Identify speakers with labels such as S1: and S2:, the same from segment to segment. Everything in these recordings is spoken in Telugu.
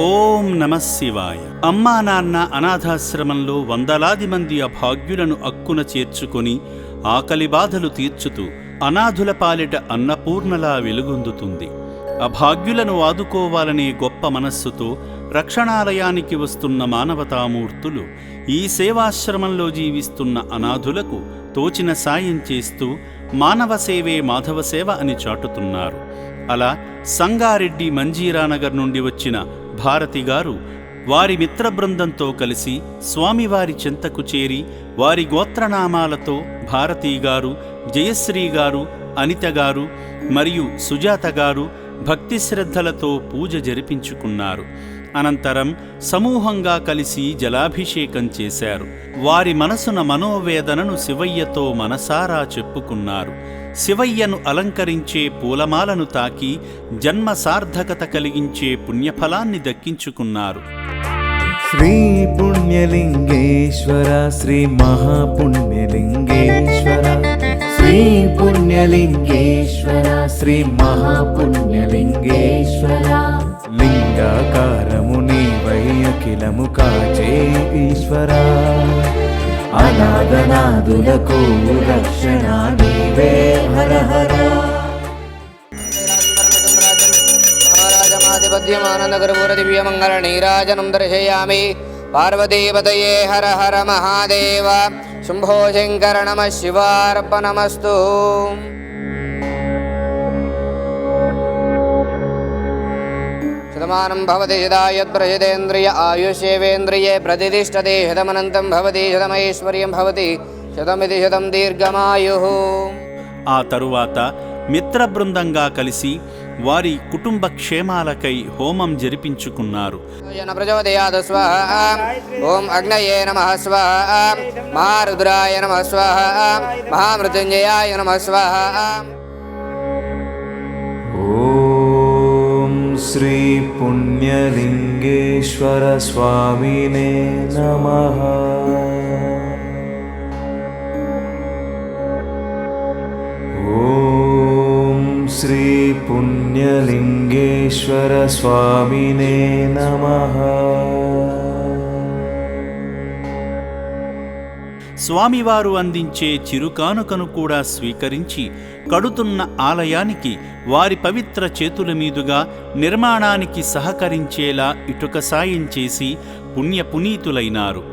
S1: ఓం నమ శివాయ. అమ్మా నాన్న అనాథాశ్రమంలో వందలాది మంది అభాగ్యులను అక్కున చేర్చుకొని ఆకలి బాధలు తీర్చుతూ అనాథుల పాలిట అన్నపూర్ణలా వెలుగొందుతుంది. అభాగ్యులను ఆదుకోవాలనే గొప్ప మనస్సుతో రక్షణాలయానికి వస్తున్న మానవతామూర్తులు ఈ సేవాశ్రమంలో జీవిస్తున్న అనాథులకు తోచిన సాయం చేస్తూ మానవ సేవే మాధవ సేవ అని చాటుతున్నారు. అలా సంగారెడ్డి మంజీరానగర్ నుండి వచ్చిన భారతి గారు వారి మిత్ర బృందంతో కలిసి స్వామివారి చెంతకు చేరి వారి గోత్రనామాలతో భారతీ గారు, జయశ్రీ గారు, అనిత గారు మరియు సుజాత గారు భక్తి శ్రద్ధలతో పూజ జరిపించుకున్నారు. అనంతరం సమూహంగా కలిసి జలాభిషేకం చేశారు. వారి మనసున మనోవేదనను శివయ్యతో మనసారా చెప్పుకున్నారు. శివయ్యను అలంకరించే పూలమాలను తాకి జన్మ సార్థకత కలిగించే పుణ్యఫలాన్ని దక్కించుకున్నారు.
S2: శ్రీ పుణ్యలింగేశ్వర, శ్రీ మహాపుణ్యలింగేశ్వర, శ్రీ పుణ్యలింగేశ్వర, శ్రీ మహాపుణ్యలింగేశ్వర. లింగాకారము నీవై అఖిలము కాచే ఈశ్వర, అనాథనాదులకు రక్షణ నీవే హర హర.
S3: మహారాజమాధిపత్యమానందకర్పూర దివ్యమంగళ నీరాజనం దర్శయామి. పార్వతీపతయే హర హర మహాదేవ. శంభో శంకర నమః శివార్పణమస్తు. శతమానం భవతి శతాయత్ప్రశతేంద్రియ ఆయుష్యేవేంద్రియే ప్రతిష్టతే. శతమనంతం భవతి శతమైశ్వర్యం భవతి శతమితి శతం దీర్ఘమాయుః.
S1: ఆ తరువాత మిత్ర బృందంగా కలిసి వారి కుటుంబ క్షేమాలకై హోమం జరిపించుకున్నారు.
S3: ఓం అగ్నయే నమః స్వాహ, మహారుద్రాయ నమః స్వాహ, మహామృత్యుంజయాయ నమః స్వాహ.
S2: ఓం శ్రీ పుణ్యలింగేశ్వర స్వామినే నమః. శ్రీ పుణ్యలింగేశ్వర స్వామినే నమః.
S1: స్వామివారు అందించే చిరుకానుకను కూడా స్వీకరించి కడుతున్న ఆలయానికి వారి పవిత్ర చేతుల మీదుగా నిర్మాణానికి సహకరించేలా ఇటుక సాయం చేసి పుణ్యపునీతులైనారు.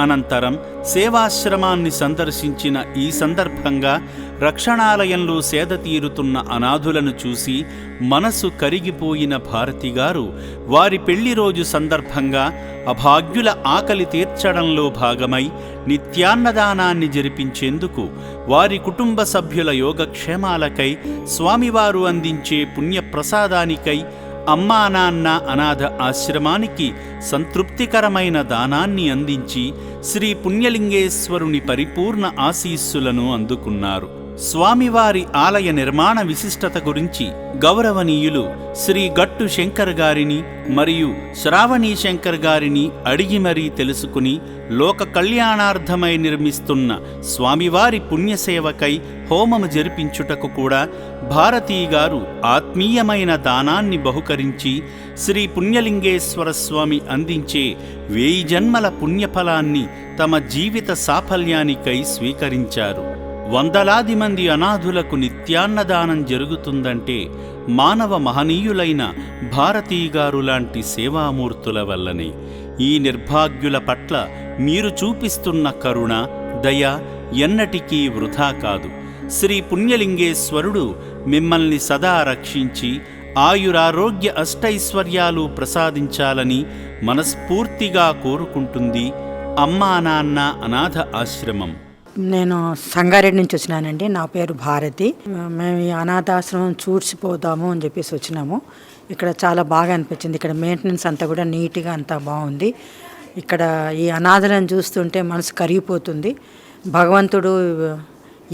S1: అనంతరం సేవాశ్రమాన్ని సందర్శించిన ఈ సందర్భంగా రక్షణాలయంలో సేద తీరుతున్న అనాథులను చూసి మనసు కరిగిపోయిన భారతి గారు వారి పెళ్లి రోజు సందర్భంగా అభాగ్యుల ఆకలి తీర్చడంలో భాగమై నిత్యాన్నదానాన్ని జరిపించేందుకు వారి కుటుంబ సభ్యుల యోగక్షేమాలకై స్వామివారు అందించే పుణ్యప్రసాదానికై అమ్మా నాన్న అనాథ ఆశ్రమానికి సంతృప్తికరమైన దానాన్ని అందించి శ్రీ పుణ్యలింగేశ్వరుని పరిపూర్ణ ఆశీస్సులను అందుకున్నారు. స్వామివారి ఆలయ నిర్మాణ విశిష్టత గురించి గౌరవనీయులు శ్రీ గట్టు శంకర్ గారిని మరియు శ్రావణీ శంకర్ గారిని అడిగి మరీ తెలుసుకుని లోక కళ్యాణార్థమై నిర్మిస్తున్న స్వామివారి పుణ్యసేవకై హోమము జరిపించుటకు కూడా భారతీ గారు ఆత్మీయమైన దానాన్ని బహుకరించి శ్రీ పుణ్యలింగేశ్వర స్వామి అందించే 1000 జన్మల పుణ్యఫలాన్ని తమ జీవిత సాఫల్యానికై స్వీకరించారు. వందలాది మంది అనాథులకు నిత్యాన్నదానం జరుగుతుందంటే మానవ మహనీయులైన భారతీ గారు లాంటి సేవామూర్తుల వల్లనే. ఈ నిర్భాగ్యుల పట్ల మీరు చూపిస్తున్న కరుణ, దయ ఎన్నటికీ వృధా కాదు. శ్రీ పుణ్యలింగేశ్వరుడు మిమ్మల్ని సదా రక్షించి ఆయురారోగ్య అష్టైశ్వర్యాలు ప్రసాదించాలని మనస్ఫూర్తిగా కోరుకుంటుంది అమ్మా నాన్న అనాథ ఆశ్రమం.
S4: నేను సంగారెడ్డి నుంచి వచ్చినానండి. నా పేరు భారతి. మేము ఈ అనాథాశ్రమం చూసిపోదాము అని చెప్పేసి వచ్చినాము. ఇక్కడ చాలా బాగా అనిపించింది. ఇక్కడ మెయింటెనెన్స్ అంతా కూడా నీట్గా అంతా బాగుంది. ఇక్కడ ఈ అనాథలను చూస్తుంటే మనసు కరిగిపోతుంది. భగవంతుడు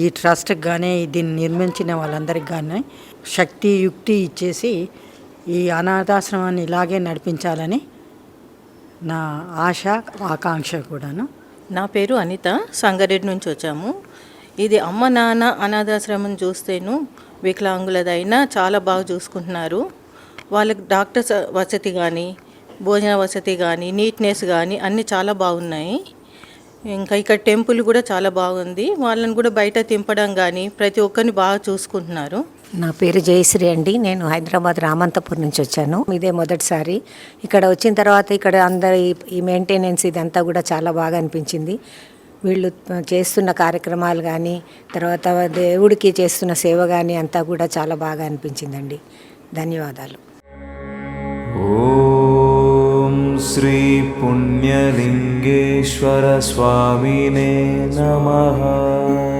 S4: ఈ ట్రస్ట్కి కానీ దీన్ని నిర్మించిన వాళ్ళందరికీ కానీ శక్తి యుక్తి ఇచ్చేసి ఈ అనాథాశ్రమాన్ని ఇలాగే నడిపించాలని నా ఆశ, ఆకాంక్ష కూడాను.
S5: నా పేరు అనిత, సంగారెడ్డి నుంచి వచ్చాము. ఇది అమ్మ నాన్న అనాథాశ్రమం చూస్తేను వికలాంగులదైనా చాలా బాగా చూసుకుంటున్నారు. వాళ్ళకి డాక్టర్స్ వసతి కానీ, భోజన వసతి కానీ, నీట్నెస్ కానీ అన్నీ చాలా బాగున్నాయి. ఇంకా ఇక్కడ టెంపుల్ కూడా చాలా బాగుంది. వాళ్ళని కూడా బయట తింపడం కానీ ప్రతి ఒక్కరిని బాగా చూసుకుంటున్నారు.
S6: నా పేరు జయశ్రీ అండి. నేను హైదరాబాద్ రామంతపూర్ నుంచి వచ్చాను. ఇదే మొదటిసారి. ఇక్కడ వచ్చిన తర్వాత ఇక్కడ అందరి ఈ మెయింటెనెన్స్ ఇదంతా కూడా చాలా బాగా అనిపించింది. వీళ్ళు చేస్తున్న కార్యక్రమాలు కానీ, తర్వాత దేవుడికి చేస్తున్న సేవ కానీ అంతా కూడా చాలా బాగా అనిపించిందండి. ధన్యవాదాలు.
S2: ఓం శ్రీ పుణ్యలింగేశ్వర స్వామినే నమః.